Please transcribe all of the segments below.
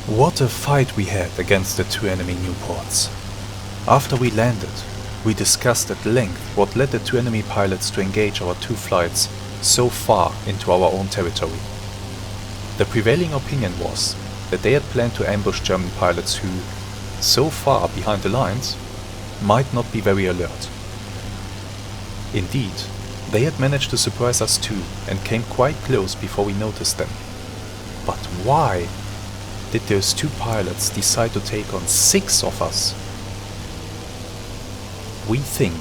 What a fight we had against the two enemy Nieuports. After we landed, we discussed at length what led the two enemy pilots to engage our two flights so far into our own territory. The prevailing opinion was that they had planned to ambush German pilots who, so far behind the lines, might not be very alert. Indeed, they had managed to surprise us too and came quite close before we noticed them. But why did those two pilots decide to take on 6 of us? We think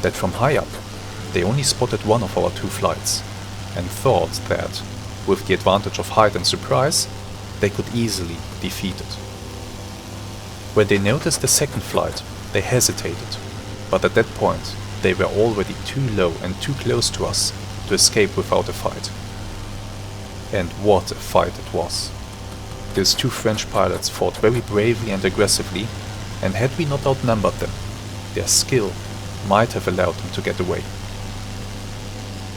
that from high up they only spotted one of our two flights and thought that, with the advantage of height and surprise, they could easily defeat it. When they noticed the second flight, they hesitated, but at that point they were already too low and too close to us to escape without a fight. And what a fight it was! Those two French pilots fought very bravely and aggressively, and had we not outnumbered them, their skill might have allowed them to get away.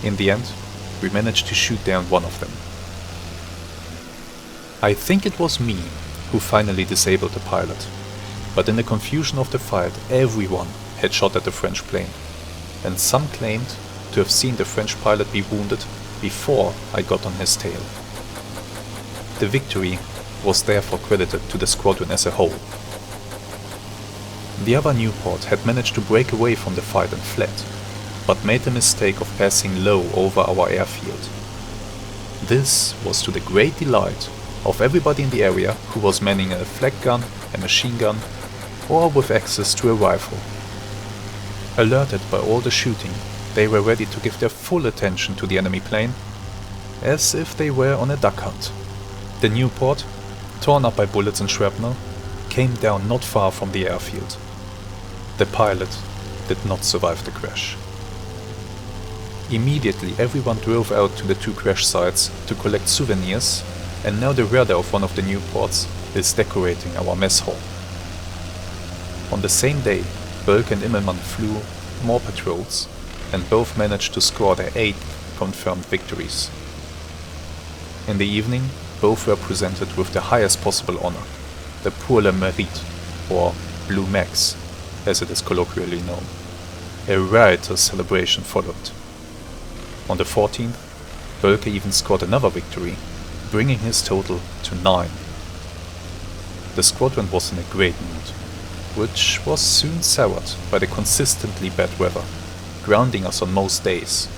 In the end, we managed to shoot down one of them. I think it was me who finally disabled the pilot, but in the confusion of the fight everyone had shot at the French plane, and some claimed to have seen the French pilot be wounded before I got on his tail. The victory was therefore credited to the squadron as a whole. The other Nieuport had managed to break away from the fight and fled, but made the mistake of passing low over our airfield. This was to the great delight of everybody in the area who was manning a flak gun, a machine gun, or with access to a rifle. Alerted by all the shooting, they were ready to give their full attention to the enemy plane, as if they were on a duck hunt. The Nieuport, torn up by bullets and shrapnel, came down not far from the airfield. The pilot did not survive the crash. Immediately everyone drove out to the two crash sites to collect souvenirs, and now the rudder of one of the Nieuports is decorating our mess hall. On the same day, Bölk and Immelmann flew more patrols, and both managed to score their 8th confirmed victories. In the evening, both were presented with the highest possible honor, the Pour le Mérite, or Blue Max, as it is colloquially known. A riotous celebration followed. On the 14th, Bölke even scored another victory, bringing his total to 9. The squadron was in a great mood, which was soon soured by the consistently bad weather, grounding us on most days.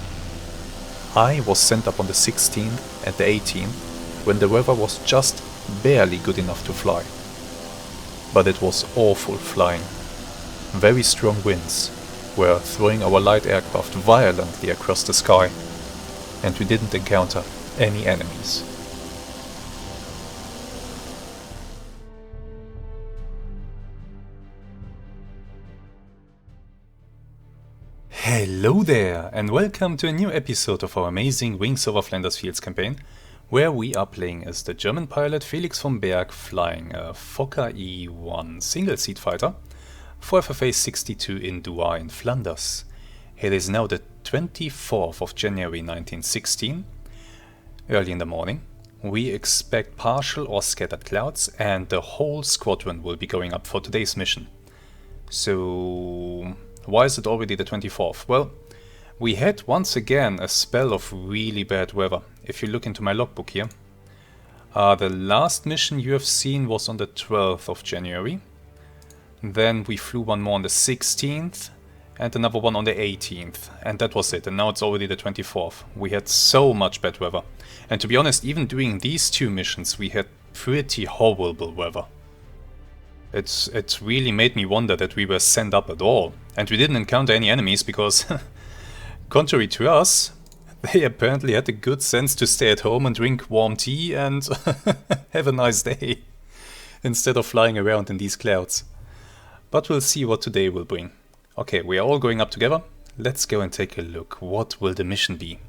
I was sent up on the 16th and the 18th, when the weather was just barely good enough to fly. But it was awful flying. Very strong winds were throwing our light aircraft violently across the sky, and we didn't encounter any enemies. Hello there, and welcome to a new episode of our amazing Wings Over Flanders Fields campaign, where we are playing as the German pilot Felix von Berg flying a Fokker E1 single-seat fighter for FFA 62 in Douai in Flanders. It is now the 24th of January 1916. Early in the morning, we expect partial or scattered clouds, and the whole squadron will be going up for today's mission. So, why is it already the 24th? Well, we had once again a spell of really bad weather. If you look into my logbook here, the last mission you have seen was on the 12th of January. Then we flew one more on the 16th and another one on the 18th, and that was it. And now it's already the 24th. We had so much bad weather, and to be honest, even during these two missions we had pretty horrible weather. It really made me wonder that we were sent up at all, and we didn't encounter any enemies because contrary to us, they apparently had the good sense to stay at home and drink warm tea and have a nice day, instead of flying around in these clouds. But we'll see what today will bring. Okay, we are all going up together. Let's go and take a look. What will the mission be?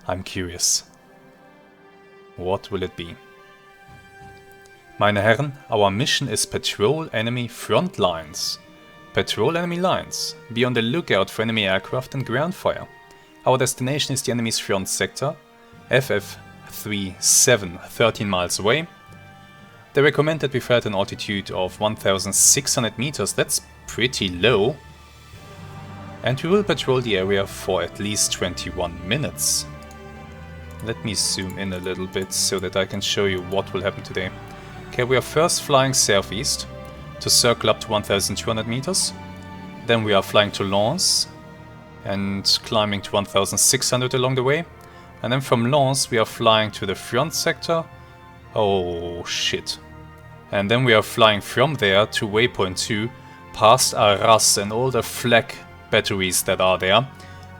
I'm curious. What will it be? Meine Herren, our mission is patrol enemy front lines. Patrol enemy lines. Be on the lookout for enemy aircraft and ground fire. Our destination is the enemy's front sector, FF 937, 13 miles away. They recommend that we fly at an altitude of 1600 meters, that's pretty low. And we will patrol the area for at least 21 minutes. Let me zoom in a little bit so that I can show you what will happen today. Okay, we are first flying southeast to circle up to 1200 meters. Then we are flying to Lens and climbing to 1600 along the way. And then from Lens we are flying to the front sector. Oh shit. And then we are flying from there to waypoint 2 past Arras and all the flak batteries that are there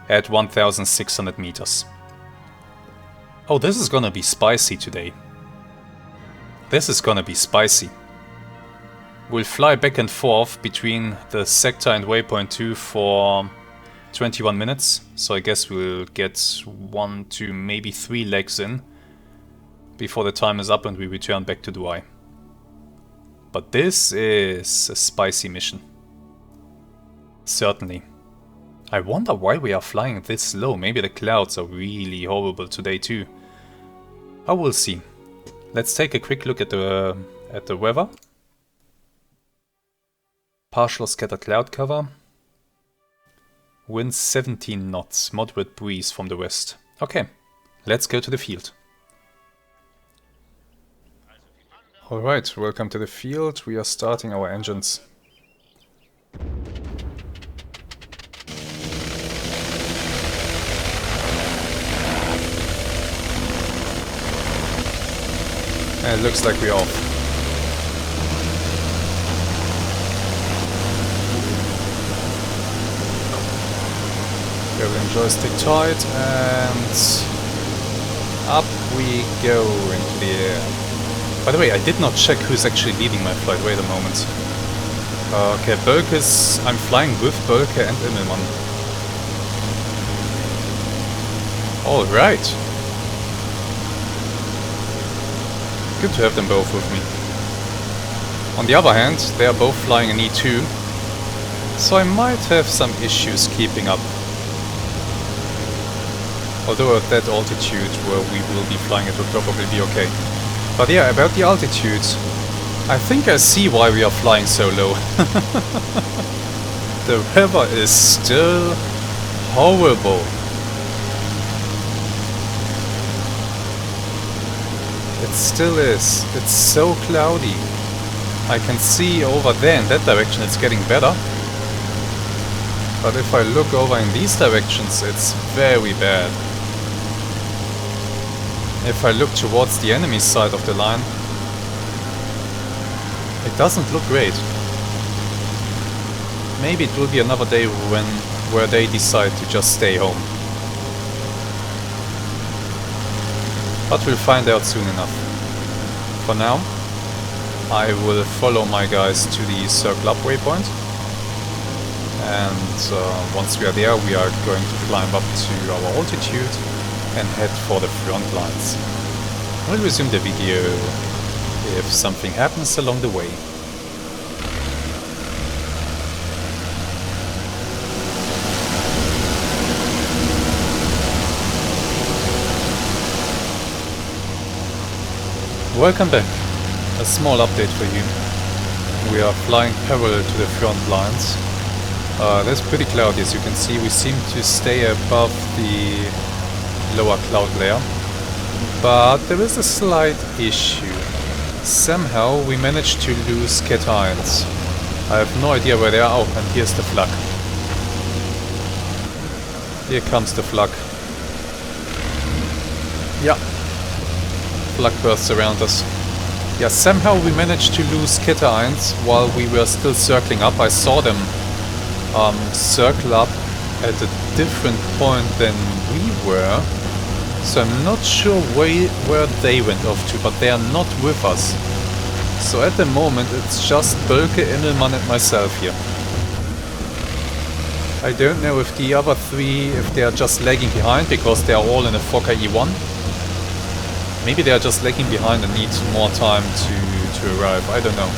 at 1600 meters. Oh, this is gonna be spicy today. This is gonna be spicy. We'll fly back and forth between the sector and waypoint 2 for 21 minutes. So I guess we'll get 1, 2, maybe 3 legs in before the time is up and we return back to Douai. But this is a spicy mission. Certainly. I wonder why we are flying this low. Maybe the clouds are really horrible today too. I will see. Let's take a quick look at the weather. Partial scattered cloud cover. Wind 17 knots, moderate breeze from the west. Okay, let's go to the field. Alright, welcome to the field. We are starting our engines. And it looks like we're off. Bearing joystick tight and up we go into the air. By the way, I did not check who's actually leading my flight. Wait a moment. Okay, Bölke's... I'm flying with Bölke and Immelmann. Alright. Good to have them both with me. On the other hand, they are both flying an E2, so I might have some issues keeping up. Although at that altitude where we will be flying it will probably be okay. But yeah, about the altitude, I think I see why we are flying so low. The weather is still horrible. It still is. It's so cloudy. I can see over there in that direction it's getting better. But if I look over in these directions, it's very bad. If I look towards the enemy side of the line, it doesn't look great. Maybe it will be another day where they decide to just stay home. But we'll find out soon enough. For now, I will follow my guys to the circle up waypoint. And once we are there, we are going to climb up to our altitude and head for the front lines. We'll resume the video if something happens along the way. Welcome back. A small update for you. We are flying parallel to the front lines. That's pretty cloudy, as you can see. We seem to stay above the lower cloud layer. But there is a slight issue. Somehow we managed to lose cations. I have no idea where they are. Oh, and here's the flak. Here comes the flak. Yeah. Flak bursts around us. Yeah, somehow we managed to lose cations while we were still circling up. I saw them circle up at a different point than we were. So I'm not sure where they went off to, but they are not with us. So at the moment it's just Bölke, Immelmann and myself here. I don't know if the other three, if they are just lagging behind because they are all in a Fokker E1. Maybe they are just lagging behind and need more time to arrive, I don't know.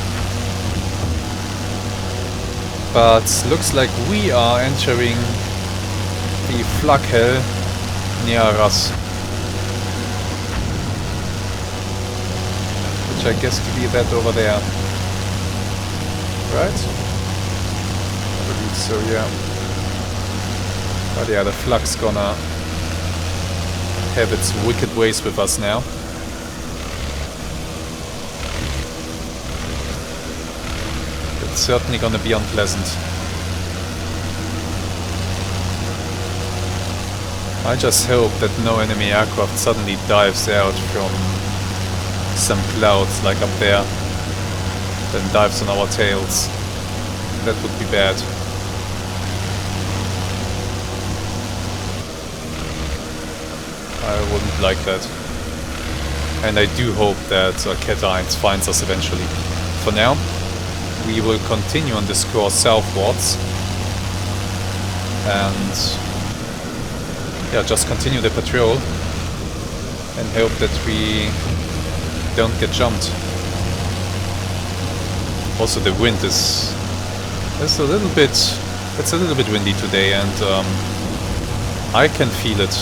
But looks like we are entering the flak hell near us. I guess to be that over there. Right? I believe so, yeah. But yeah, the Flux gonna have its wicked ways with us now. It's certainly gonna be unpleasant. I just hope that no enemy aircraft suddenly dives out from some clouds like up there, then dives on our tails. That would be bad. I wouldn't like that. And I do hope that Cat 1 finds us eventually. For now, we will continue on this course southwards. And yeah, just continue the patrol and hope that we don't get jumped. Also, the wind is a little bit. It's a little bit windy today, and I can feel it.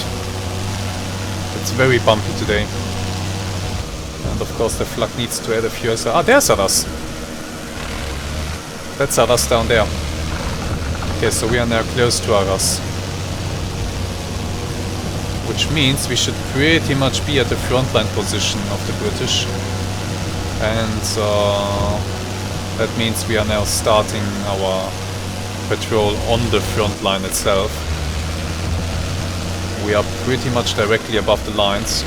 It's very bumpy today, and of course the Flak needs to add a few. Ah, there's others. That's others down there. Okay, so we are now close to others. Which means we should pretty much be at the frontline position of the British. And that means we are now starting our patrol on the front line itself. We are pretty much directly above the lines.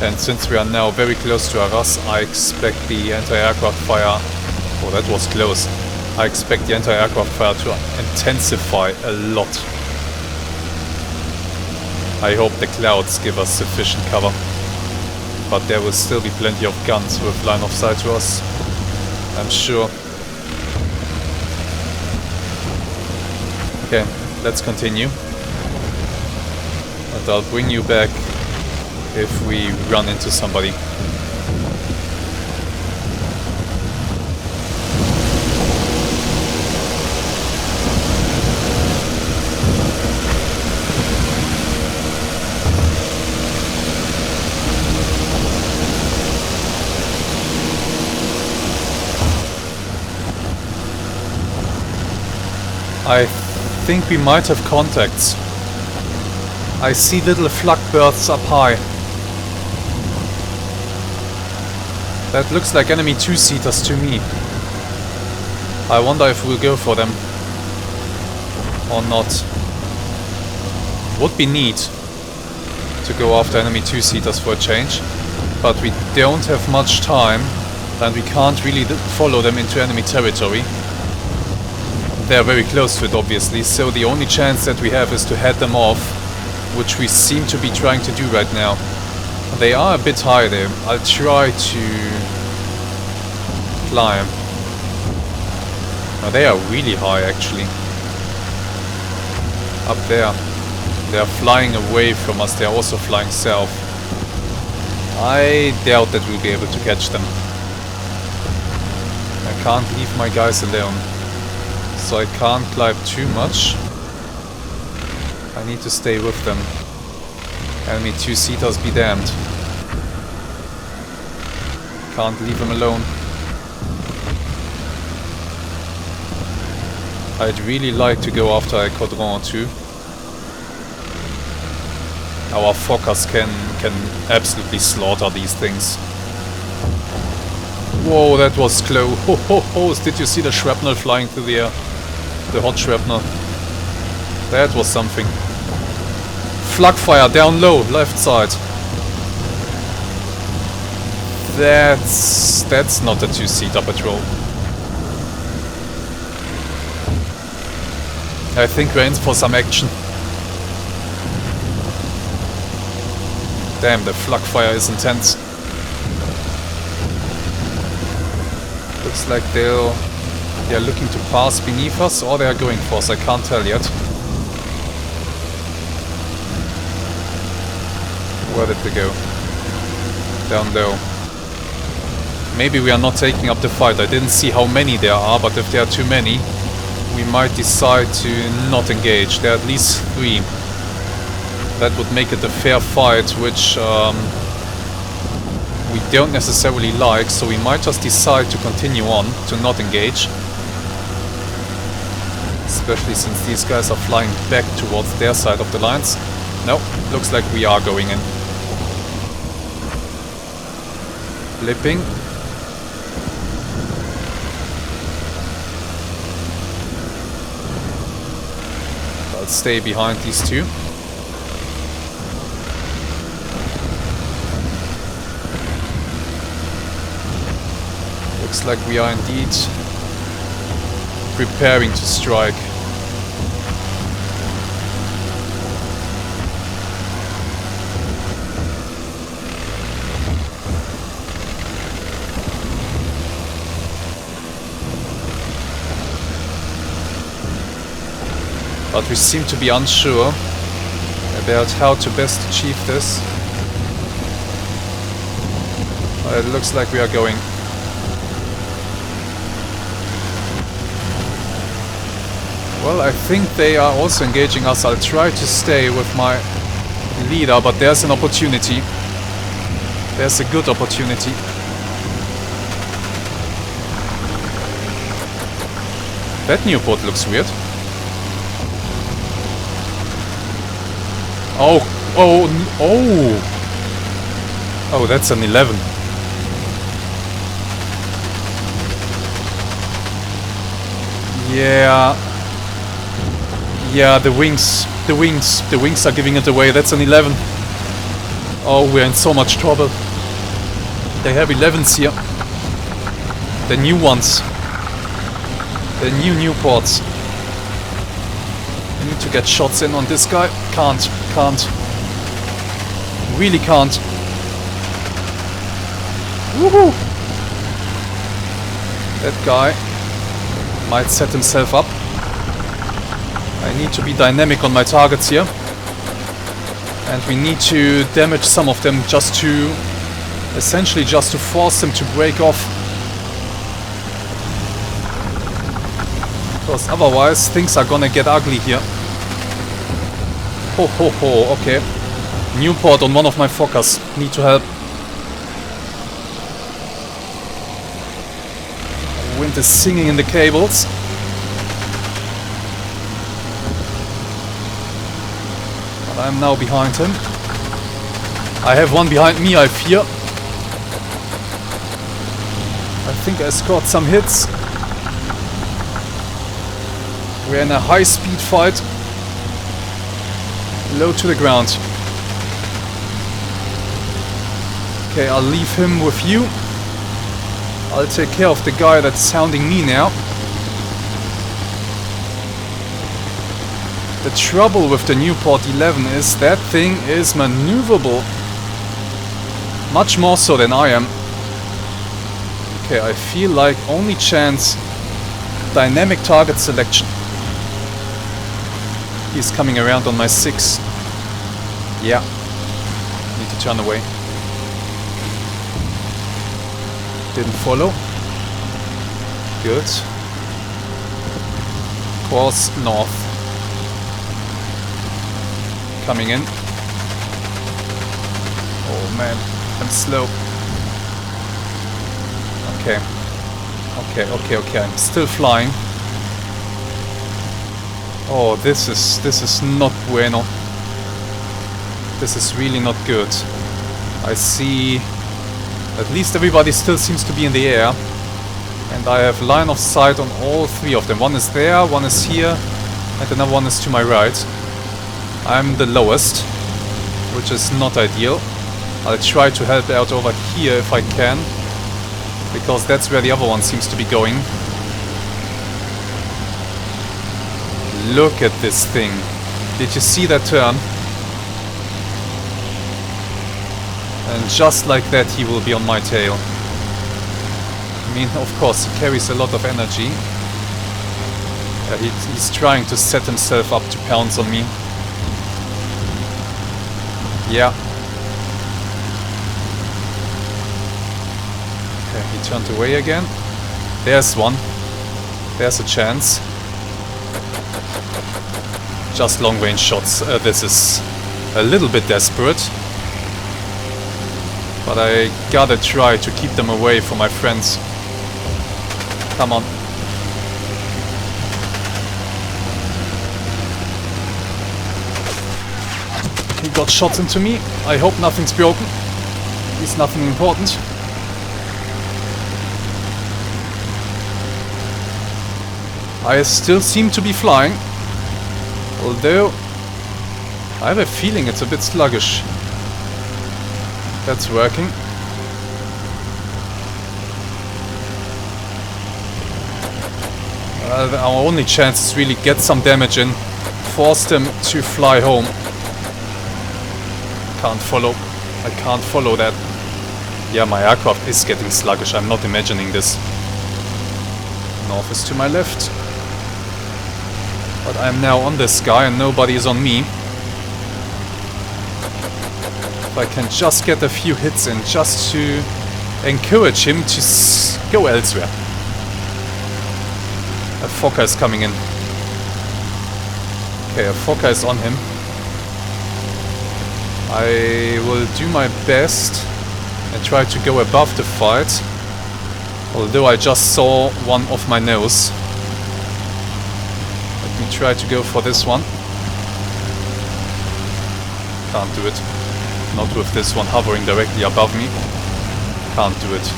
And since we are now very close to Arras, I expect the anti-aircraft fire... Oh, that was close. I expect the anti-aircraft fire to intensify a lot. I hope the clouds give us sufficient cover, but there will still be plenty of guns with line of sight to us, I'm sure. Okay, let's continue. And I'll bring you back if we run into somebody. I think we might have contacts. I see little flak birds up high. That looks like enemy two-seaters to me. I wonder if we'll go for them or not. Would be neat to go after enemy two-seaters for a change, but we don't have much time and we can't really follow them into enemy territory. They're very close to it, obviously, so the only chance that we have is to head them off, which we seem to be trying to do right now. They are a bit high there. I'll try to climb. Now, they are really high, actually. Up there. They are flying away from us. They are also flying south. I doubt that we'll be able to catch them. I can't leave my guys alone. So I can't climb too much. I need to stay with them. Enemy two-seaters be damned. Can't leave them alone. I'd really like to go after a quadrant too. Our Fokkers can absolutely slaughter these things. Whoa, that was close. Ho ho ho! Did you see the shrapnel flying through the air? The hot shrapnel. That was something. Flak fire down low, left side. That's not a two-seater patrol. I think we're in for some action. Damn, the flak fire is intense. Looks like they're looking to pass beneath us, or they are going for us, I can't tell yet. Where did they go? Down low. Maybe we are not taking up the fight. I didn't see how many there are, but if there are too many, we might decide to not engage. There are at least 3. That would make it a fair fight, which we don't necessarily like, so we might just decide to continue on, to not engage. Especially since these guys are flying back towards their side of the lines. No, looks like we are going in. Blipping. I'll stay behind these two. Looks like we are indeed preparing to strike. But we seem to be unsure about how to best achieve this. It looks like we are going. Well, I think they are also engaging us. I'll try to stay with my leader, but there's an opportunity. There's a good opportunity. That new port looks weird. Oh, that's an 11. Yeah, the wings are giving it away. That's an 11. Oh, we're in so much trouble. They have 11s here. The new ones. The new ports. I need to get shots in on this guy. Can't. Really can't. Woohoo! That guy might set himself up. I need to be dynamic on my targets here. And we need to damage some of them just to... essentially just to force them to break off. Because otherwise things are gonna get ugly here. Ho, okay. Newport on one of my Fokkers. Need to help. Wind is singing in the cables. But I'm now behind him. I have one behind me, I fear. I think I scored some hits. We're in a high-speed fight. Low to the ground. Okay, I'll leave him with you. I'll take care of the guy that's sounding me now. The trouble with the Newport 11 is that thing is maneuverable. Much more so than I am. Okay, I feel like only chance dynamic target selection. He's coming around on my 6. Yeah. Need to turn away. Didn't follow. Good. Course north. Coming in. Oh man, I'm slow. Okay. I'm still flying. Oh, this is not bueno. This is really not good. I see at least everybody still seems to be in the air. And I have line of sight on all 3 of them. One is there, one is here, and another one is to my right. I'm the lowest, which is not ideal. I'll try to help out over here if I can, because that's where the other one seems to be going. Look at this thing. Did you see that turn? And just like that he will be on my tail. I mean, of course, he carries a lot of energy. He's trying to set himself up to pounce on me. Yeah. Okay, he turned away again. There's one. There's a chance. Just long range shots. This is a little bit desperate. But I gotta try to keep them away from my friends. Come on. He got shots into me. I hope nothing's broken. At least nothing important. I still seem to be flying. Although I have a feeling it's a bit sluggish. That's working. Our only chance is really get some damage in. Force them to fly home. Can't follow. I can't follow that. Yeah, my aircraft is getting sluggish. I'm not imagining this. North is to my left. But I'm now on this guy and nobody is on me. If I can just get a few hits in, just to encourage him to go elsewhere. A Fokker is coming in. Okay, a Fokker is on him. I will do my best and try to go above the fight. Although I just saw one off my nose. Let me try to go for this one. Can't do it. Not with this one hovering directly above me. Can't do it.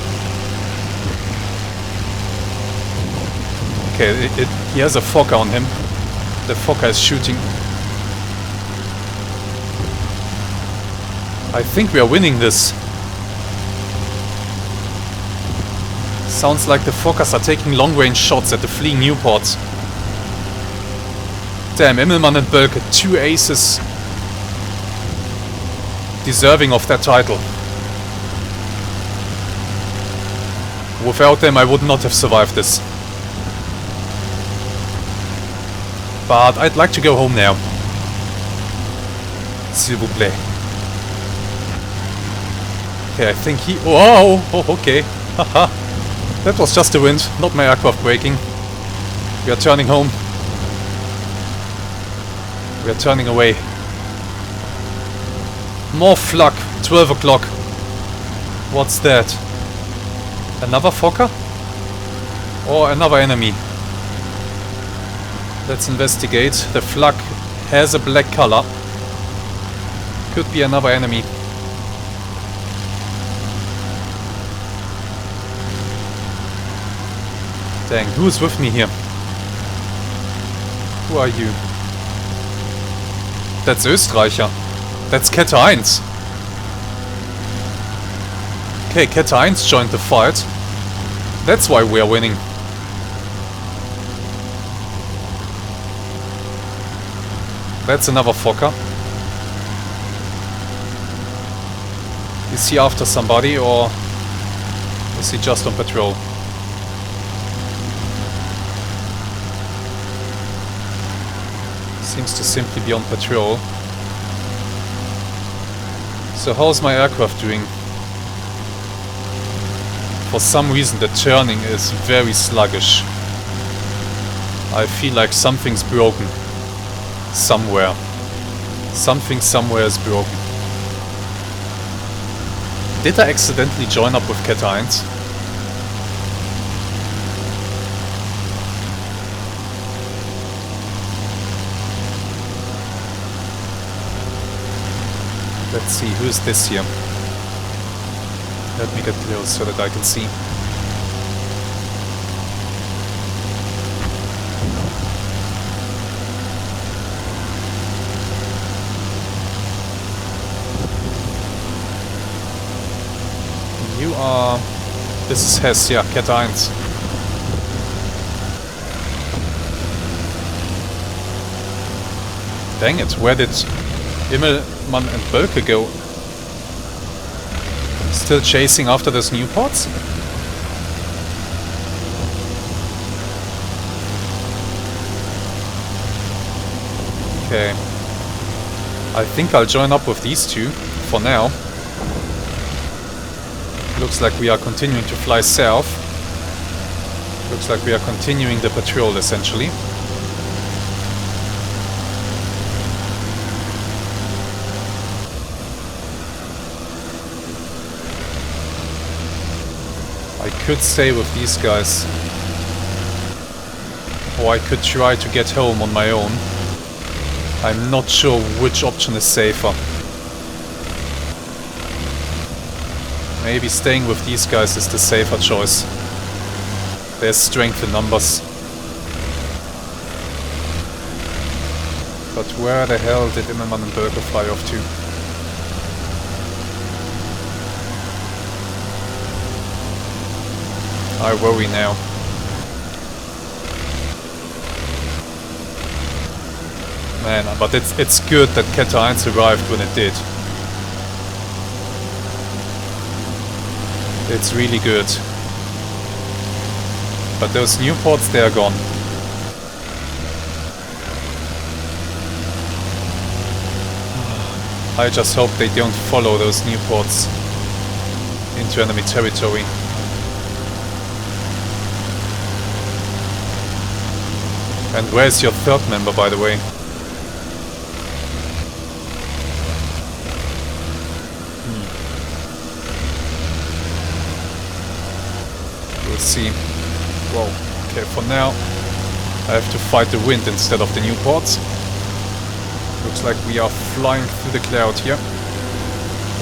Okay, he has a Fokker on him. The Fokker is shooting. I think we are winning this. Sounds like the Fokkers are taking long-range shots at the fleeing Nieuports. Damn, Immelmann and Bölke, 2 aces. Deserving of that title. Without them I would not have survived this. But I'd like to go home now. S'il vous plaît. Okay, I think he... Whoa! Oh, okay. Haha. That was just the wind, not my aircraft braking. We are turning home. We are turning away. More flak. 12 o'clock. What's that? Another Fokker? Or another enemy? Let's investigate. The flak has a black color. Could be another enemy. Dang, who's with me here? Who are you? That's Österreicher. That's Kette 1. Okay, Kette 1 joined the fight. That's why we are winning. That's another Fokker. Is he after somebody or is he just on patrol? Seems to simply be on patrol. So how's my aircraft doing? For some reason the turning is very sluggish. I feel like something's broken. Somewhere. Something somewhere is broken. Did I accidentally join up with Kette 1? Let's see, who is this here? Let me get close so that I can see. You are... This is Hess, yeah, Kette 1. Dang it, where did Immelmann and Bölke go? Still chasing after those Nieuports? Okay. I think I'll join up with these two for now. Looks like we are continuing to fly south. Looks like we are continuing the patrol essentially. I could stay with these guys. Or I could try to get home on my own. I'm not sure which option is safer. Maybe staying with these guys is the safer choice. There's strength in numbers. But where the hell did Immermann and Bölker fly off to? I worry now. Man, but it's good that Kette 1 arrived when it did. It's really good. But those new ports, they are gone. I just hope they don't follow those new ports into enemy territory. And where's your third member, by the way? We'll see. Whoa. Okay, for now I have to fight the wind instead of the new ports. Looks like we are flying through the cloud here,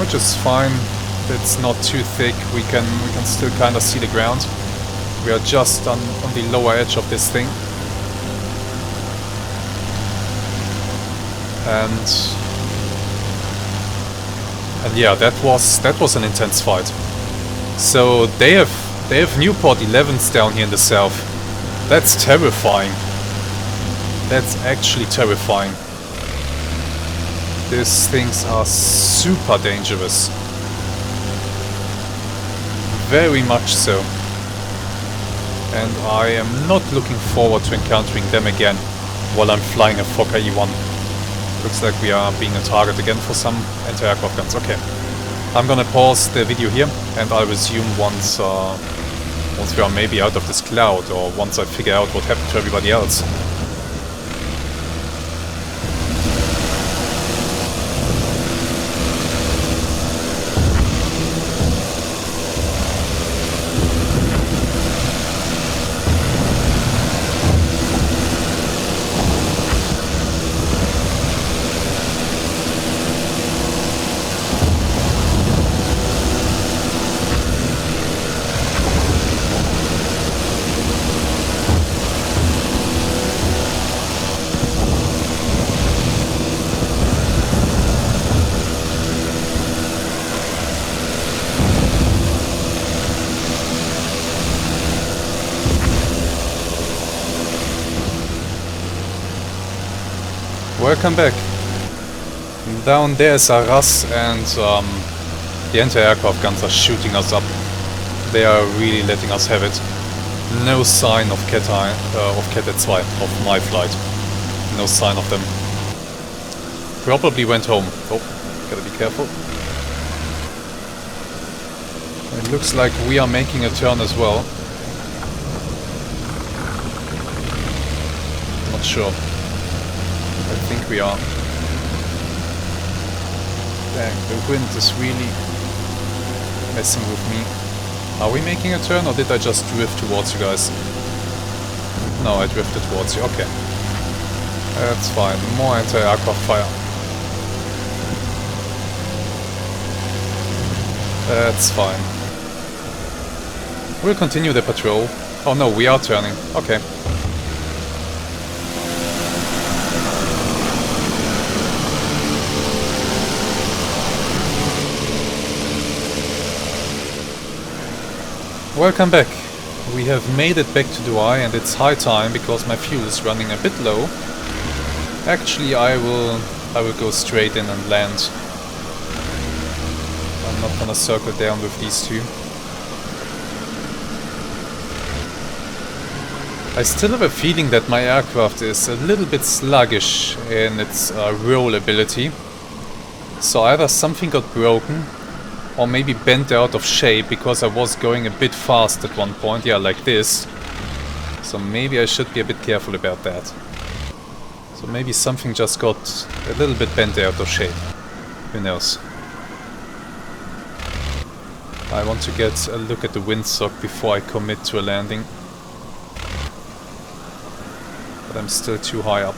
which is fine. It's not too thick. We can still kind of see the ground. We are just on the lower edge of this thing. And yeah, that was an intense fight. So they have Newport 11s down here in the south. That's terrifying. That's actually terrifying. These things are super dangerous. Very much so. And I am not looking forward to encountering them again while I'm flying a Fokker E1. Looks like we are being a target again for some anti-aircraft guns. Okay. I'm gonna pause the video here and I'll resume once we are maybe out of this cloud, or once I figure out what happened to everybody else. Welcome back. Down there is Arras, and the anti-aircraft guns are shooting us up. They are really letting us have it. No sign of Kette 2, of my flight. No sign of them. Probably went home. Oh, gotta be careful. It looks like we are making a turn as well. Not sure. I think we are. Dang, the wind is really messing with me. Are we making a turn, or did I just drift towards you guys? No, I drifted towards you. Okay. That's fine. More anti-aircraft fire. That's fine. We'll continue the patrol. Oh no, we are turning. Okay. Welcome back. We have made it back to Douai, and it's high time because my fuel is running a bit low. Actually, I will go straight in and land. I'm not gonna circle down with these two. I still have a feeling that my aircraft is a little bit sluggish in its roll ability. So either something got broken, or maybe bent out of shape, because I was going a bit fast at one point, yeah, like this. So maybe I should be a bit careful about that. So maybe something just got a little bit bent out of shape. Who knows? I want to get a look at the windsock before I commit to a landing. But I'm still too high up.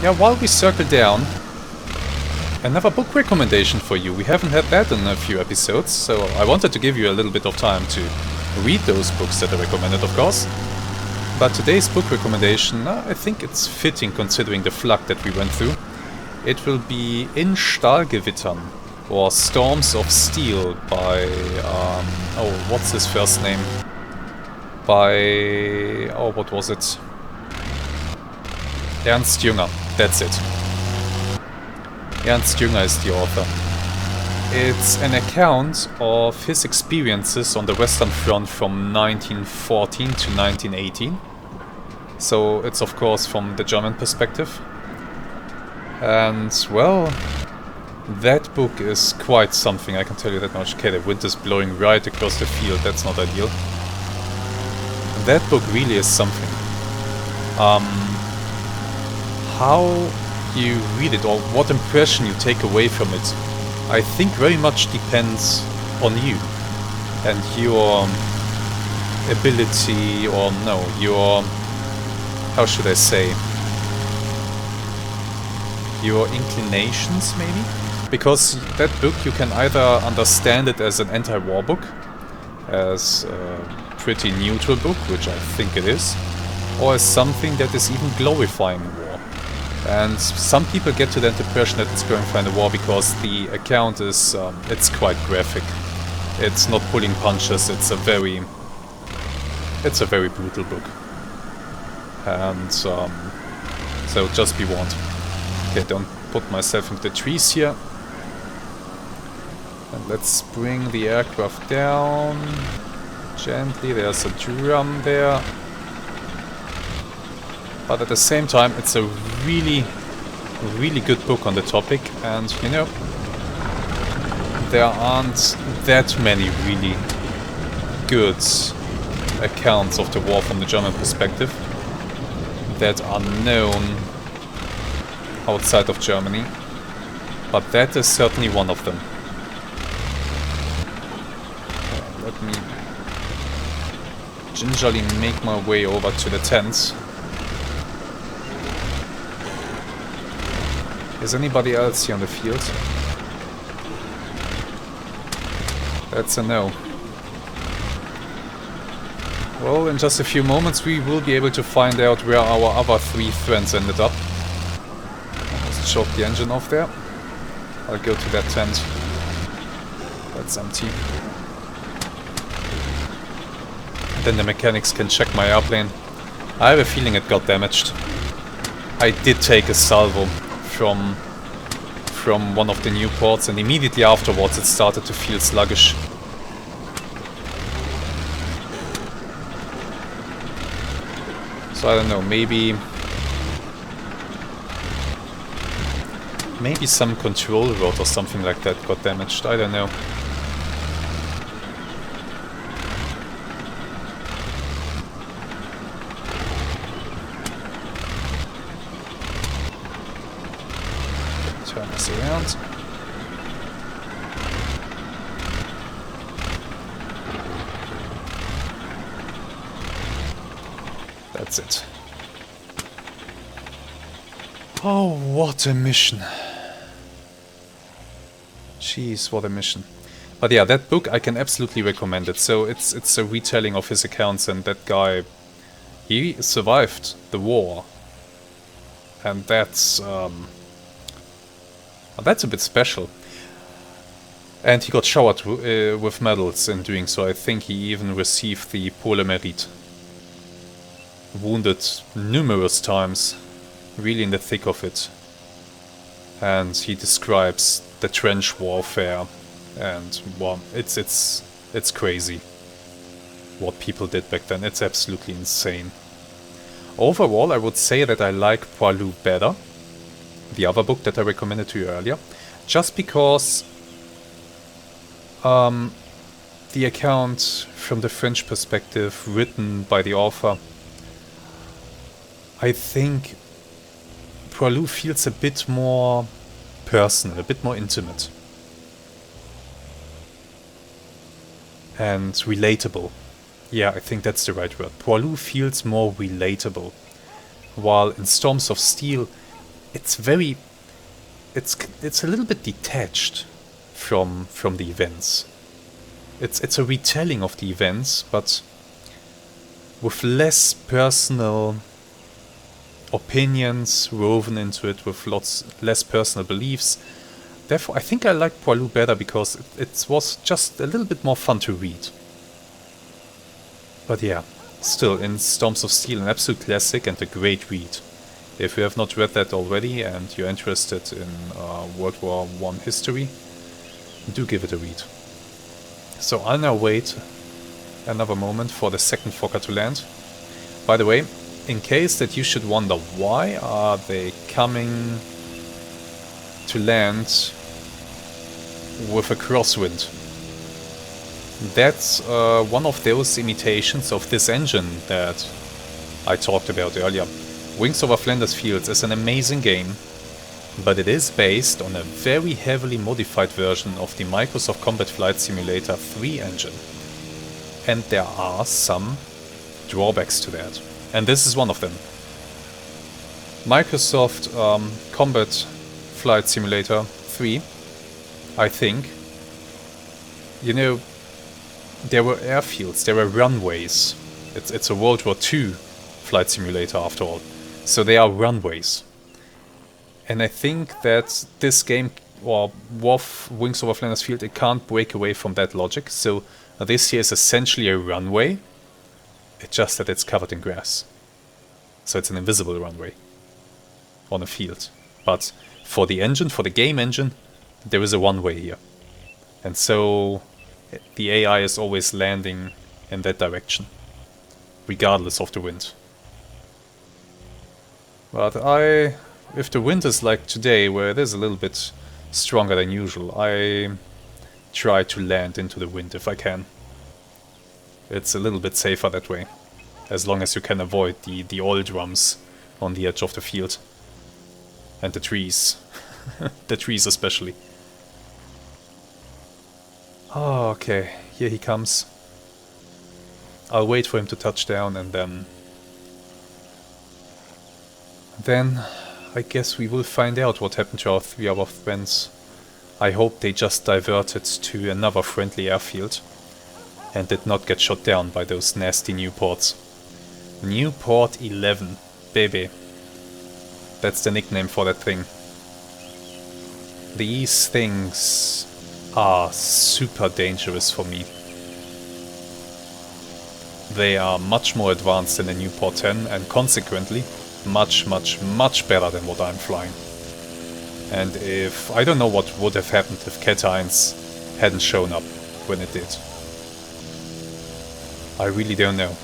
Yeah, while we circle down, another book recommendation for you. We haven't had that in a few episodes, so I wanted to give you a little bit of time to read those books that I recommended, of course. But today's book recommendation, I think it's fitting considering the flood that we went through. It will be In Stahlgewittern, or Storms of Steel by, oh, what's his first name? By, oh, what was it? Ernst Jünger, that's it. Ernst Jünger is the author. It's an account of his experiences on the Western Front from 1914 to 1918. So it's of course from the German perspective. And well, that book is quite something, I can tell you that much. Okay, the wind is blowing right across the field, that's not ideal. That book really is something. How you read it or what impression you take away from it, I think very much depends on you and your ability, or no, your, how should I say, your inclinations maybe? Because that book you can either understand it as an anti-war book, as a pretty neutral book, which I think it is, or as something that is even glorifying war. And some people get to that impression that it's glorifying the war because the account is, it's quite graphic. It's not pulling punches, it's a very brutal book. And so just be warned. Okay, don't put myself into the trees here. And let's bring the aircraft down gently. There's a drum there. But at the same time, it's a really, really good book on the topic. And, you know, there aren't that many really good accounts of the war from the German perspective that are known outside of Germany. But that is certainly one of them. Let me gingerly make my way over to the tent. Is anybody else here on the field? That's a no. Well, in just a few moments we will be able to find out where our other three friends ended up. Almost shot the engine off there. I'll go to that tent. That's empty. Then the mechanics can check my airplane. I have a feeling it got damaged. I did take a salvo from one of the new ports, and immediately afterwards it started to feel sluggish. So I don't know, maybe some control rod or something like that got damaged, I don't know. Turn this around. That's it. Oh, what a mission. Jeez, what a mission. But yeah, that book I can absolutely recommend it. So it's a retelling of his accounts, and that guy, he survived the war. And that's a bit special. And he got showered with medals in doing so. I think he even received the Pour le Mérite. Wounded numerous times, really in the thick of it. And he describes the trench warfare, and well, it's crazy what people did back then. It's absolutely insane. Overall, I would say that I like Poilu better, the other book that I recommended to you earlier, just because the account from the French perspective, written by the author, I think Poilu feels a bit more personal, a bit more intimate. and relatable. Yeah, I think that's the right word. Poilu feels more relatable, while in Storms of Steel, it's very, it's a little bit detached from the events. It's a retelling of the events, but with less personal opinions woven into it, with lots less personal beliefs. Therefore, I think I like Poilu better because it was just a little bit more fun to read. But yeah, still, in Storms of Steel, an absolute classic and a great read. If you have not read that already and you're interested in World War I history, do give it a read. So I'll now wait another moment for the second Fokker to land. By the way, in case that you should wonder why are they coming to land with a crosswind, that's one of those imitations of this engine that I talked about earlier. Wings Over Flanders Fields is an amazing game, but it is based on a very heavily modified version of the Microsoft Combat Flight Simulator 3 engine. And there are some drawbacks to that. And this is one of them. Microsoft Combat Flight Simulator 3, I think, you know, there were airfields, there were runways. It's a World War II flight simulator after all. So they are runways. And I think that this game, or WoW Wings Over Flanders Field, it can't break away from that logic. So this here is essentially a runway. It's just that it's covered in grass. So it's an invisible runway on a field. But for the engine, for the game engine, there is a one-way here. And so the AI is always landing in that direction, regardless of the wind. But if the wind is like today, where it is a little bit stronger than usual, I try to land into the wind if I can. It's a little bit safer that way, as long as you can avoid the oil drums on the edge of the field. And the trees. The trees especially. Oh, okay, here he comes. I'll wait for him to touch down and then I guess we will find out what happened to our 3 other friends. I hope they just diverted to another friendly airfield and did not get shot down by those nasty Nieuports. Newport 11, baby. That's the nickname for that thing. These things are super dangerous for me. They are much more advanced than the Newport 10 and consequently much better than what I'm flying. And I don't know what would have happened if Cat 1 hadn't shown up when it did. I really don't know.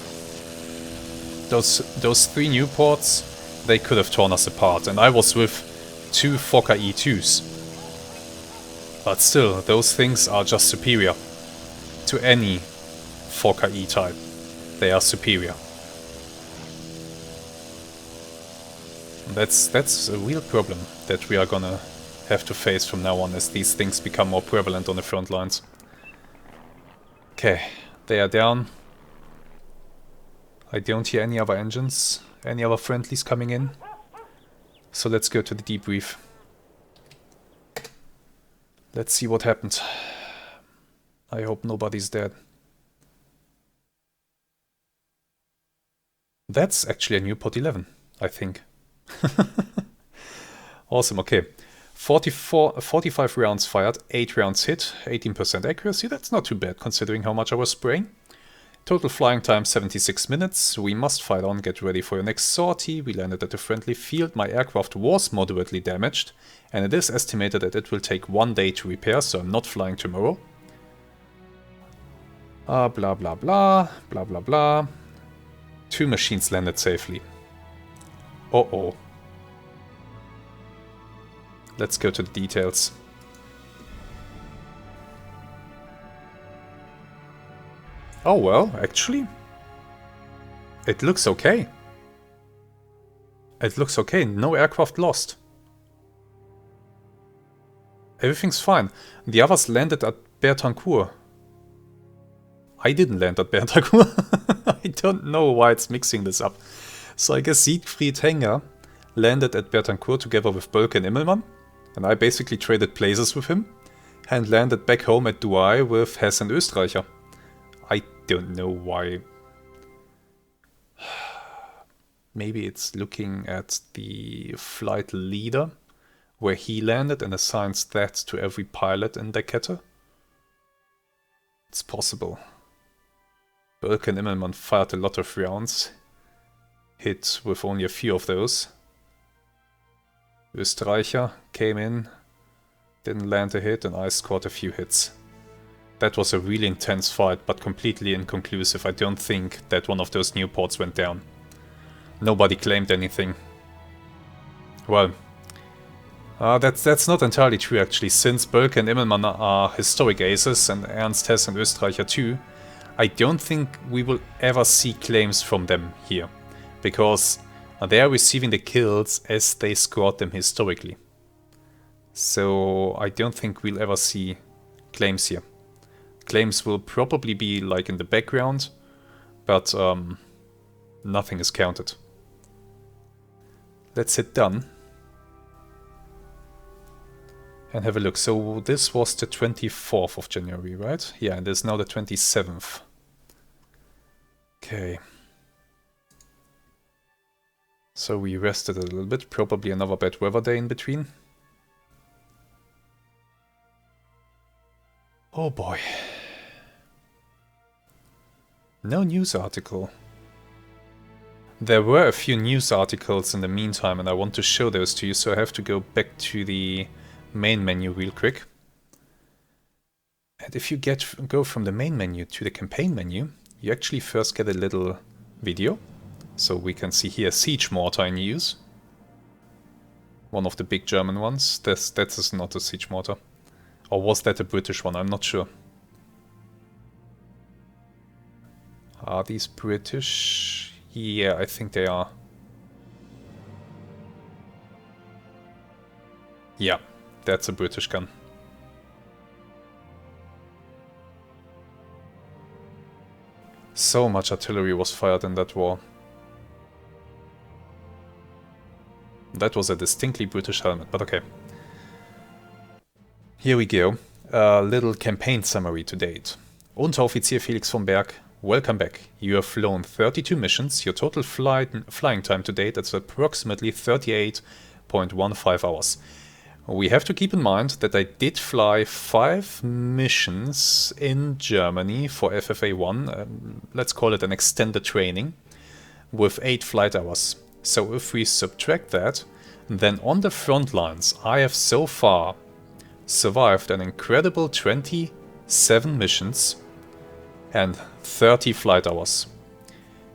Those 3 Newports, they could have torn us apart, and I was with 2 Fokker E2s. But still, those things are just superior to any Fokker E-type. They are superior. That's a real problem that we are gonna have to face from now on as these things become more prevalent on the front lines. Okay, they are down. I don't hear any other engines, any other friendlies coming in. So let's go to the debrief. Let's see what happened. I hope nobody's dead. That's actually a Newport 11, I think. Awesome, okay. 45 rounds fired, 8 rounds hit, 18% accuracy. That's not too bad considering how much I was spraying. Total flying time 76 minutes. We must fight on, get ready for your next sortie. We landed at a friendly field. My aircraft was moderately damaged, and it is estimated that it will take 1 day to repair, so I'm not flying tomorrow. Blah blah blah, blah blah blah. 2 machines landed safely. Uh-oh. Let's go to the details. Oh well, actually, it looks okay. It looks okay, no aircraft lost. Everything's fine. The others landed at Bertancourt. I didn't land at Bertakur. I don't know why it's mixing this up. So I guess Siegfried Henger landed at Bertancourt together with Bölke and Immelmann, and I basically traded places with him, and landed back home at Douai with Hess and Österreicher. I don't know why. Maybe it's looking at the flight leader, where he landed, and assigns that to every pilot in der Kette. It's possible. Bölke and Immelmann fired a lot of rounds. Hit with only a few of those. Österreicher came in, didn't land a hit, and I scored a few hits. That was a really intense fight, but completely inconclusive. I don't think that one of those Newports went down. Nobody claimed anything. Well, that's not entirely true actually, since Bölke and Immelmann are historic aces, and Ernst, Hess and Österreicher too. I don't think we will ever see claims from them here, because they are receiving the kills as they scored them historically. So I don't think we'll ever see claims here. Claims will probably be like in the background, but nothing is counted. Let's hit done. And have a look. So this was the 24th of January, right? Yeah, and it's now the 27th. Okay. So we rested a little bit, probably another bad weather day in between. Oh boy. No news article. There were a few news articles in the meantime, and I want to show those to you, so I have to go back to the main menu real quick. And if you go from the main menu to the campaign menu, you actually first get a little video. So we can see here siege mortar in use. One of the big German ones. That is not a siege mortar. Or was that a British one? I'm not sure. Are these British? Yeah, I think they are. Yeah, that's a British gun. So much artillery was fired in that war. That was a distinctly British helmet, but okay. Here we go. A little campaign summary to date. Unteroffizier Felix von Berg, welcome back. You have flown 32 missions. Your total flying time to date is approximately 38.15 hours. We have to keep in mind that I did fly 5 missions in Germany for FFA1, let's call it an extended training, with 8 flight hours. So if we subtract that, then on the front lines I have so far survived an incredible 27 missions and 30 flight hours.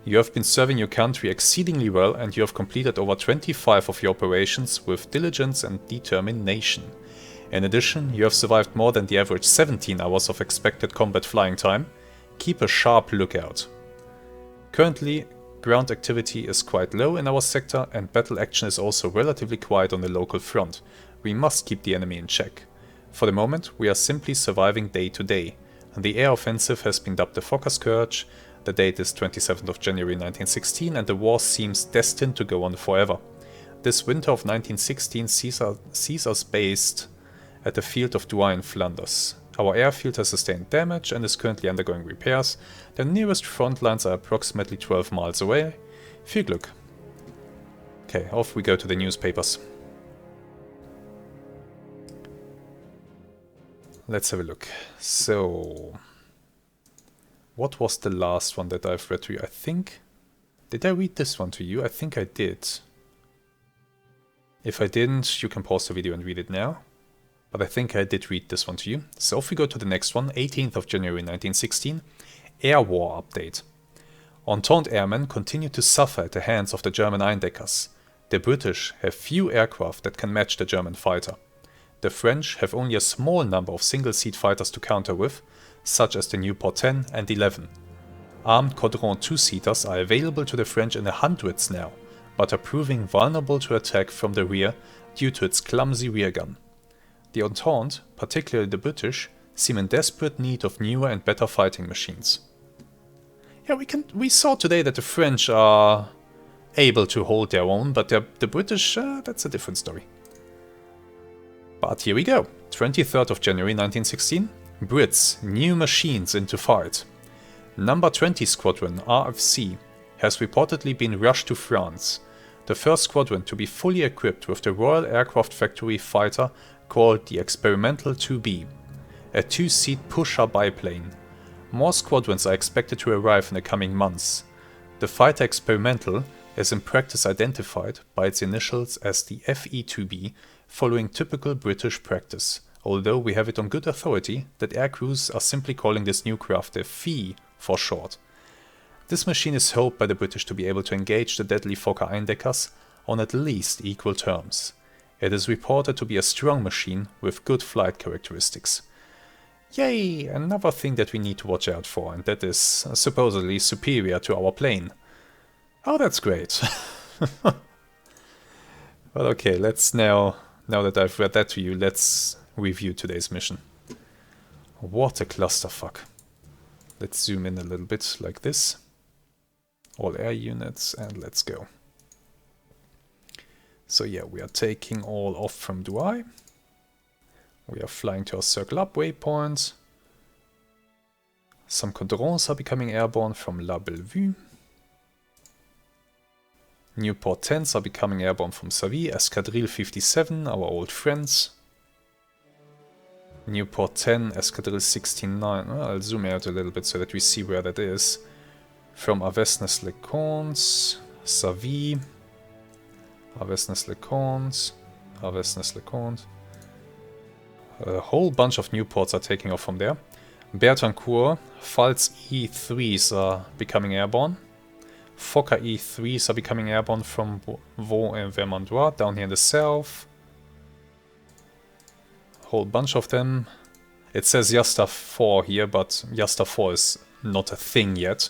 You have been serving your country exceedingly well, and you have completed over 25 of your operations with diligence and determination. In addition, you have survived more than the average 17 hours of expected combat flying time. Keep a sharp lookout. Currently, ground activity is quite low in our sector, and battle action is also relatively quiet on the local front. We must keep the enemy in check. For the moment, we are simply surviving day to day. The air offensive has been dubbed the Fokker Scourge. The date is 27th of January 1916, and the war seems destined to go on forever. This winter of 1916 sees us based at the field of Douai in Flanders. Our airfield has sustained damage and is currently undergoing repairs. The nearest front lines are approximately 12 miles away. Viel Glück. Okay, off we go to the newspapers. Let's have a look. So, what was the last one that I've read to you? I think... Did I read this one to you? I think I did. If I didn't, you can pause the video and read it now. But I think I did read this one to you. So if we go to the next one, 18th of January 1916, Air War Update. Entente airmen continue to suffer at the hands of the German Eindeckers. The British have few aircraft that can match the German fighter. The French have only a small number of single-seat fighters to counter with, such as the Nieuport 10 and 11. Armed Caudron 2-seaters are available to the French in the hundreds now, but are proving vulnerable to attack from the rear due to its clumsy rear gun. The Entente, particularly the British, seem in desperate need of newer and better fighting machines. Yeah, we saw today that the French are able to hold their own, but the British, that's a different story. But here we go. 23rd of January 1916. Brits, new machines into fight. Number 20 Squadron, RFC, has reportedly been rushed to France. The first squadron to be fully equipped with the Royal Aircraft Factory fighter called the Experimental 2B, a two-seat pusher biplane. More squadrons are expected to arrive in the coming months. The fighter Experimental is in practice identified by its initials as the FE2B, following typical British practice, although we have it on good authority that aircrews are simply calling this new craft the FE for short. This machine is hoped by the British to be able to engage the deadly Fokker Eindeckers on at least equal terms. It is reported to be a strong machine with good flight characteristics. Yay, another thing that we need to watch out for, and that is supposedly superior to our plane. Oh, that's great. Well, okay, let's now that I've read that to you, let's review today's mission. What a clusterfuck. Let's zoom in a little bit like this. All air units, and let's go. So yeah, we are taking all off from Douai. We are flying to our circle up waypoint. Some Condorons are becoming airborne from La Bellevue. Newport 10s are becoming airborne from Savy. Escadrille 57, our old friends. Newport 10, Escadrille 69. Well, I'll zoom out a little bit so that we see where that is. From Avesnes-les-Comtes, Savy, Avesnes-les-Comtes, Avesnes-les-Comtes. A whole bunch of Newports are taking off from there. Bertancourt, Pfalz E3s are becoming airborne. Fokker E3s are becoming airborne from Vaux and Vermandois down here in the south. A whole bunch of them. It says Yasta 4 here, but Yasta 4 is not a thing yet.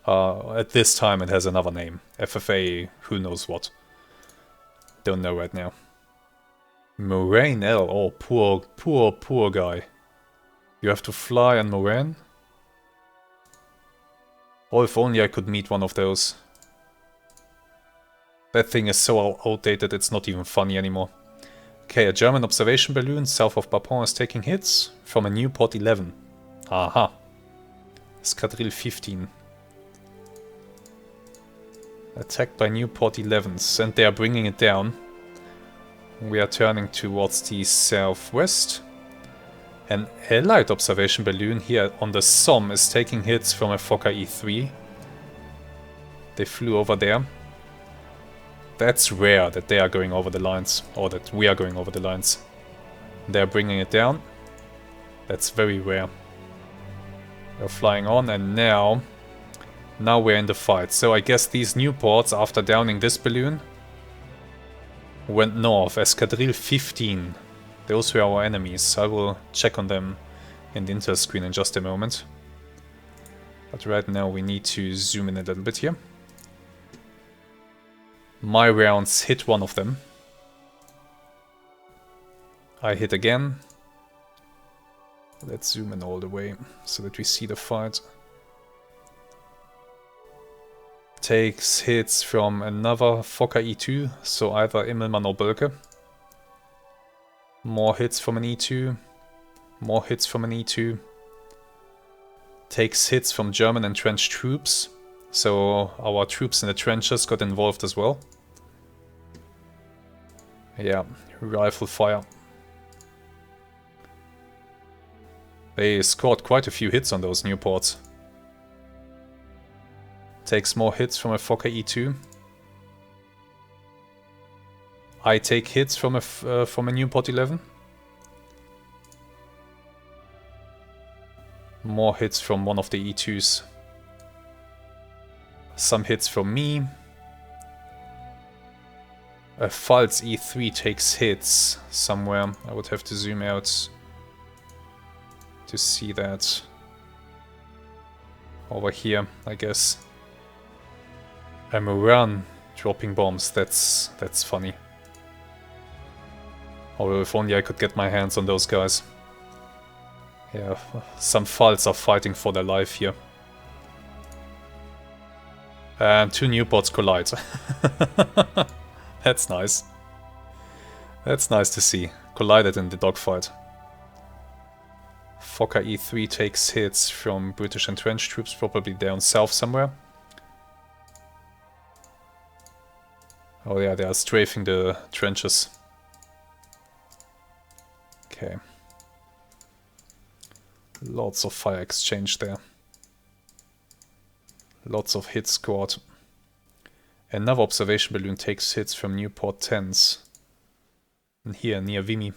At this time it has another name. FFA, who knows what. Don't know right now. Moraine L. Oh, poor guy. You have to fly on Moraine? Oh, if only I could meet one of those. That thing is so outdated, it's not even funny anymore. Okay, a German observation balloon south of Bapaume is taking hits from a Newport 11. Aha. Escadrille 15. Attacked by Newport 11s, and they are bringing it down. We are turning towards the southwest. An Allied observation balloon here on the Somme is taking hits from a Fokker E3. They flew over there. That's rare that they are going over the lines, or that we are going over the lines. They are bringing it down. That's very rare. They're flying on, and now we're in the fight. So I guess these Newports, after downing this balloon, went north. Escadrille 15. Those were our enemies. I will check on them in the intel screen in just a moment. But right now we need to zoom in a little bit here. My rounds hit one of them. I hit again. Let's zoom in all the way so that we see the fight. Takes hits from another Fokker E2, so either Immelmann or Bölke. More hits from an E2. More hits from an E2. Takes hits from German entrenched troops, so our troops in the trenches got involved as well. Yeah, rifle fire. They scored quite a few hits on those Newports. Takes more hits from a Fokker E2. I take hits from a Newport 11. More hits from one of the E2s. Some hits from me. A Pfalz E3 takes hits somewhere. I would have to zoom out to see that. Over here, I guess. A Moran dropping bombs. That's funny. Or if only I could get my hands on those guys. Yeah, some Pfalz are fighting for their life here. And two Newports collide. That's nice. That's nice to see. Collided in the dogfight. Fokker E3 takes hits from British entrenched troops, probably down south somewhere. Oh yeah, they are strafing the trenches. Okay. Lots of fire exchange there. Lots of hits scored. Another observation balloon takes hits from Newport 10s. And here, near Vimy.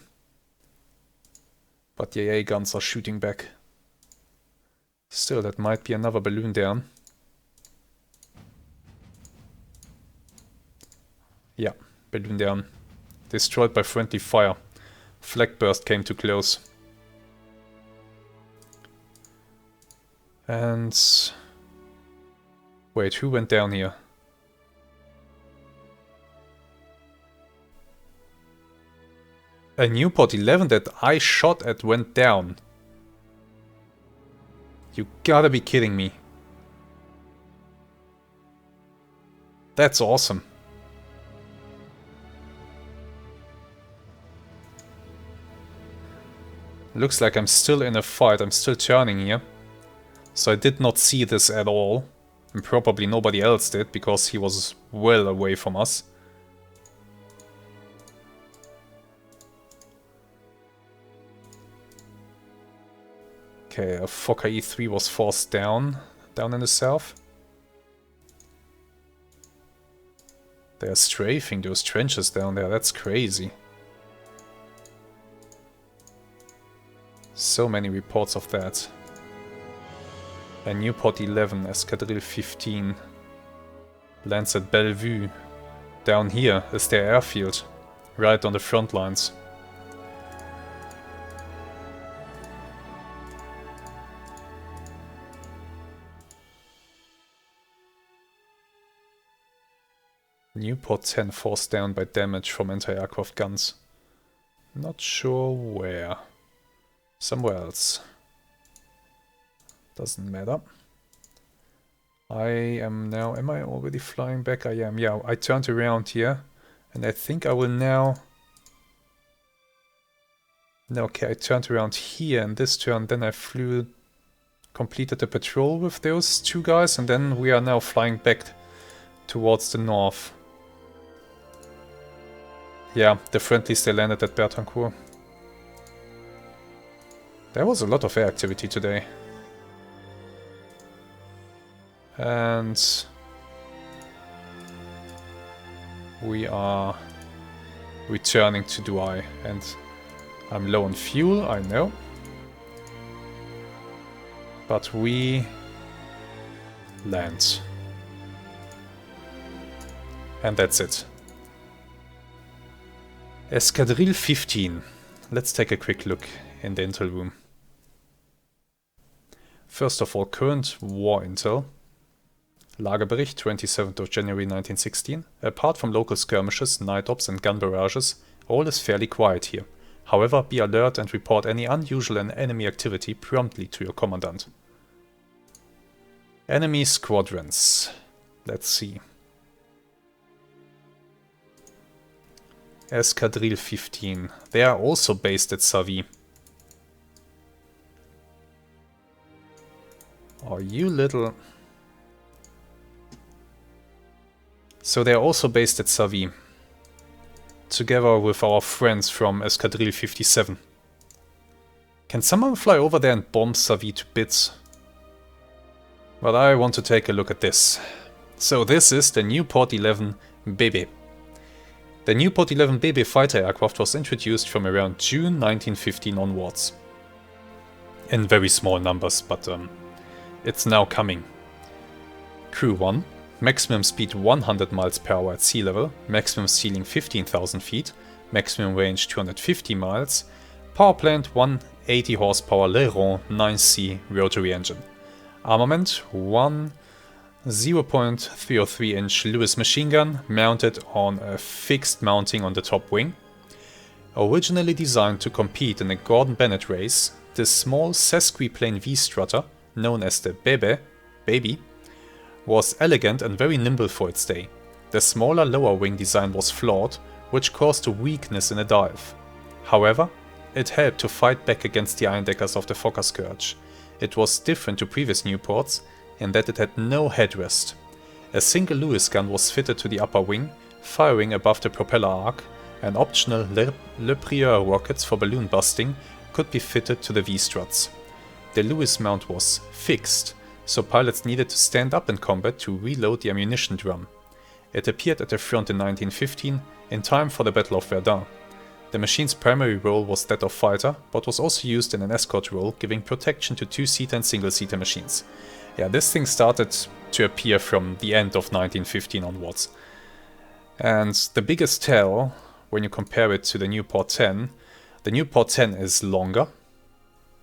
But the AA guns are shooting back. Still, that might be another balloon down. Yeah, balloon down. Destroyed by friendly fire. Flag burst came too close. And... wait, who went down here? A Newport 11 that I shot at went down. You gotta be kidding me. That's awesome. Looks like I'm still in a fight. I'm still turning here. So I did not see this at all. And probably nobody else did, because he was well away from us. Okay, a Fokker E3 was forced down in the south. They're strafing those trenches down there, that's crazy. So many reports of that. A Newport 11, Escadrille 15 lands at Bellevue. Down here is their airfield, right on the front lines. Newport 10 forced down by damage from anti-aircraft guns. Not sure where. Somewhere else. Doesn't matter. I am now... am I already flying back? I am. Yeah, I turned around here. And I think I will now... no, okay, I turned around here and this turn. Then I flew... completed the patrol with those two guys. And then we are now flying back towards the north. Yeah, the friendlies, they landed at Bertancourt. There was a lot of air activity today. And we are returning to Douai. And I'm low on fuel, I know. But we land. And that's it. Escadrille 15. Let's take a quick look in the intel room. First of all, current war intel. Lagerbericht, 27th of January 1916. Apart from local skirmishes, night ops and gun barrages, all is fairly quiet here. However, be alert and report any unusual and enemy activity promptly to your commandant. Enemy squadrons. Let's see. Escadrille 15. They are also based at Savy. Oh, you little... So they are also based at Savy. Together with our friends from Escadrille 57. Can someone fly over there and bomb Savy to bits? But I want to take a look at this. So this is the Newport 11 BB. The Newport 11 BB fighter aircraft was introduced from around June 1915 onwards. In very small numbers, but it's now coming. Crew 1. Maximum speed 100 miles per hour at sea level, maximum ceiling 15,000 feet, maximum range 250 miles, power plant 180 horsepower Leron 9C rotary engine. Armament 1 0.303 inch Lewis machine gun mounted on a fixed mounting on the top wing. Originally designed to compete in a Gordon Bennett race, this small sesquiplane V-strutter, known as the Baby, was elegant and very nimble for its day. The smaller lower wing design was flawed, which caused a weakness in a dive. However, it helped to fight back against the iron deckers of the Fokker Scourge. It was different to previous Nieuports in that it had no headrest. A single Lewis gun was fitted to the upper wing, firing above the propeller arc, and optional Le Prieur rockets for balloon busting could be fitted to the V-struts. The Lewis mount was fixed, so pilots needed to stand up in combat to reload the ammunition drum. It appeared at the front in 1915, in time for the Battle of Verdun. The machine's primary role was that of fighter, but was also used in an escort role, giving protection to two-seater and single-seater machines. Yeah, this thing started to appear from the end of 1915 onwards. And the biggest tell, when you compare it to the Nieuport 10, the Nieuport 10 is longer,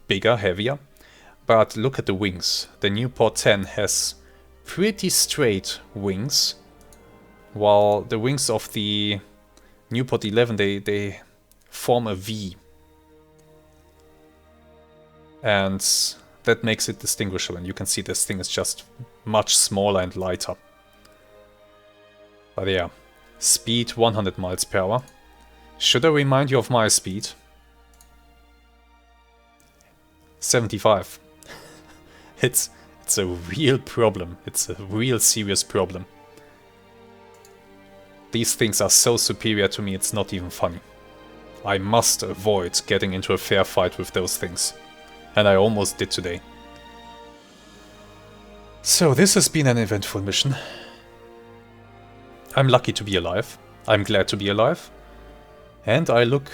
bigger, heavier, but look at the wings. The Nieuport 10 has pretty straight wings, while the wings of the Nieuport 11, they form a V. And that makes it distinguishable, and you can see this thing is just much smaller and lighter. But yeah, speed 100 miles per hour. Should I remind you of my speed? 75. It's a real problem. It's a real serious problem. These things are so superior to me, it's not even funny. I must avoid getting into a fair fight with those things. And I almost did today. So this has been an eventful mission. I'm lucky to be alive. I'm glad to be alive. And I look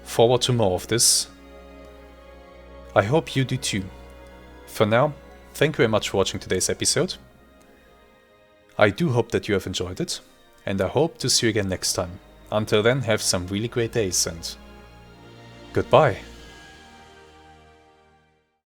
forward to more of this. I hope you do too. For now, thank you very much for watching today's episode. I do hope that you have enjoyed it. And I hope to see you again next time. Until then, have some really great days and goodbye.